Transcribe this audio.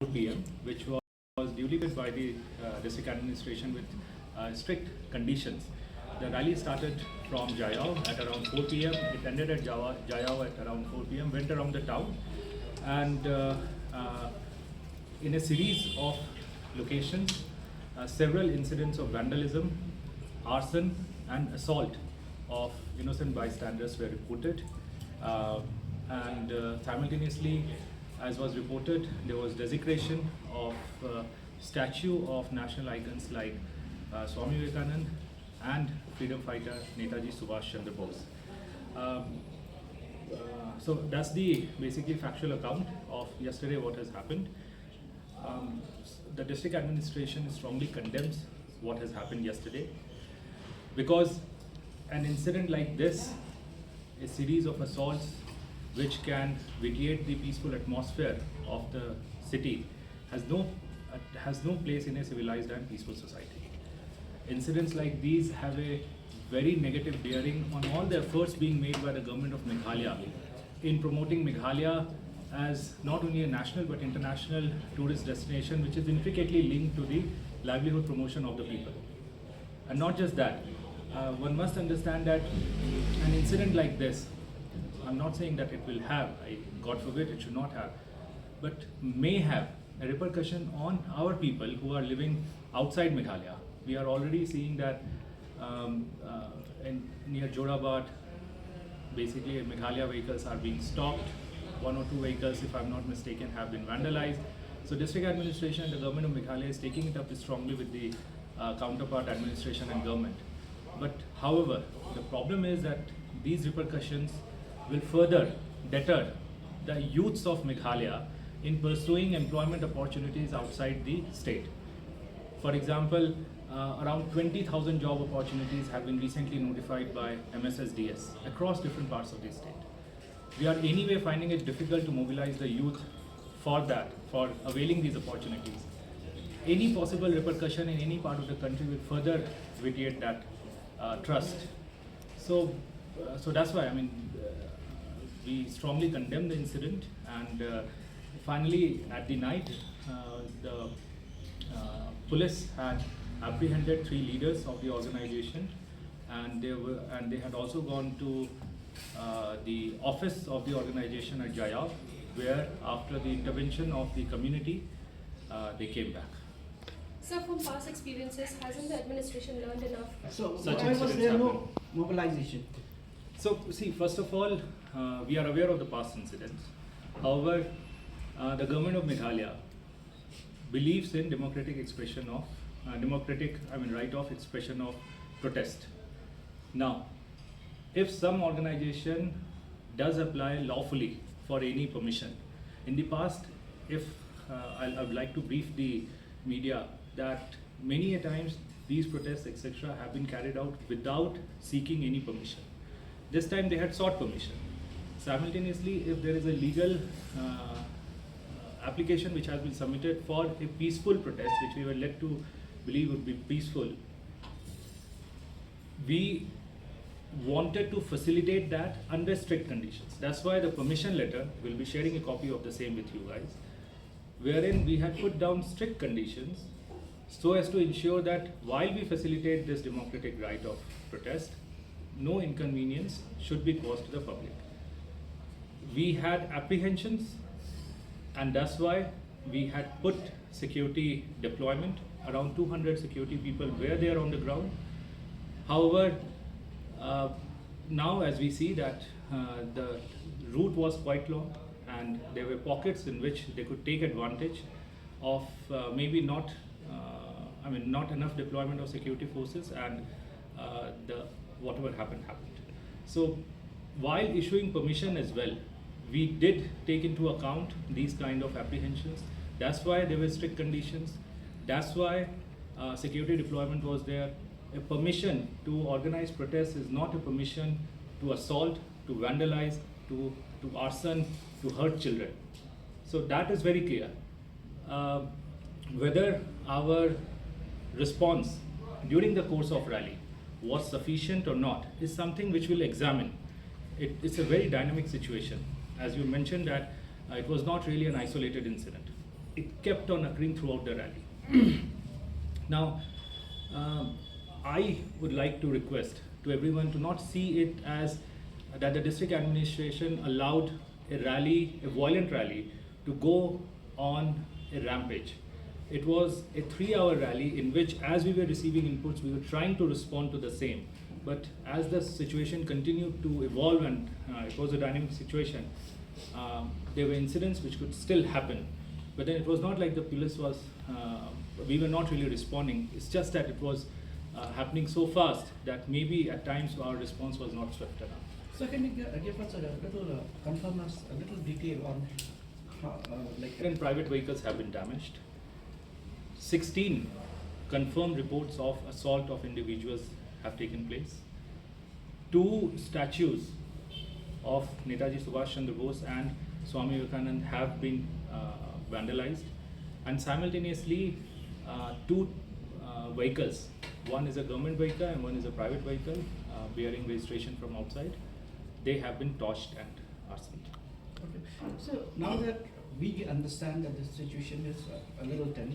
p.m., which was duly led by the district administration with strict conditions. The rally started from Jayao at around 4 p.m. It ended at Jayao at around 4 p.m., went around the town, and in a series of locations, several incidents of vandalism, arson, and assault of innocent bystanders were reported. And simultaneously, as was reported, there was desecration of statue of national icons like Swami Vivekananda and freedom fighter Netaji Subhash Chandra Bose. So that's the basically factual account of yesterday what has happened. The district administration strongly condemns what has happened yesterday, because an incident like this, a series of assaults which can vitiate the peaceful atmosphere of the city, has no place in a civilized and peaceful society. Incidents like these have a very negative bearing on all the efforts being made by the government of Meghalaya in promoting Meghalaya as not only a national but international tourist destination, which is intricately linked to the livelihood promotion of the people. And not just that, one must understand that an incident like this, I'm not saying that it will have, God forbid it should not have, but may have a repercussion on our people who are living outside Meghalaya. We are already seeing that near Jorabad, basically Meghalaya vehicles are being stopped. One or two vehicles, if I'm not mistaken, have been vandalized. So district administration and the government of Meghalaya is taking it up strongly with the counterpart administration and government. But however, the problem is that these repercussions will further deter the youths of Meghalaya in pursuing employment opportunities outside the state. For example, around 20,000 job opportunities have been recently notified by MSSDS across different parts of the state. We are anyway finding it difficult to mobilize the youth for that, for availing these opportunities. Any possible repercussion in any part of the country will further vitiate that trust. So that's why, we strongly condemn the incident, and finally at the night, the police had apprehended 3 leaders of the organization, and they had also gone to the office of the organization at Jayab, where after the intervention of the community, they came back. Sir, from past experiences, hasn't the administration learned enough? So Such why was incidents there no happen. mobilization? So see, first of all, we are aware of the past incidents. However, the government of Meghalaya believes in democratic expression of right of expression of protest. Now, if some organization does apply lawfully for any permission, in the past, if I would like to brief the media that many a times these protests etc. have been carried out without seeking any permission. This time they had sought permission. Simultaneously, if there is a legal application which has been submitted for a peaceful protest, which we were led to believe would be peaceful, we wanted to facilitate that under strict conditions. That's why the permission letter, we'll be sharing a copy of the same with you guys, wherein we had put down strict conditions so as to ensure that while we facilitate this democratic right of protest, no inconvenience should be caused to the public. We had apprehensions, and that's why we had put security deployment. Around 200 security people were there on the ground. However, now as we see that the route was quite long, and there were pockets in which they could take advantage of maybe not enough deployment of security forces, and whatever happened. So while issuing permission as well, we did take into account these kind of apprehensions. That's why there were strict conditions. That's why security deployment was there. A permission to organize protests is not a permission to assault, to vandalize, to arson, to hurt children. So that is very clear. Whether our response during the course of rally was sufficient or not is something which we'll examine. It's a very dynamic situation. As you mentioned that it was not really an isolated incident. it kept on occurring throughout the rally. Now, I would like to request to everyone to not see it as that the district administration allowed a rally, a violent rally, to go on a rampage. It was a 3-hour rally in which, as we were receiving inputs, we were trying to respond to the same. But as the situation continued to evolve and it was a dynamic situation, there were incidents which could still happen. But then it was not like the police was, we were not really responding. It's just that it was happening so fast that maybe at times our response was not swift enough. So can you give us a little, confirm us a little detail on how, like... 10 private vehicles have been damaged. 16 confirmed reports of assault of individuals have taken place. 2 statues of Netaji Subhash Chandra Bose and Swami Vivekanand have been vandalized, and simultaneously 2 vehicles, one is a government vehicle and one is a private vehicle bearing registration from outside, they have been torched and arsoned. Okay. So now that we understand that the situation is a little tense,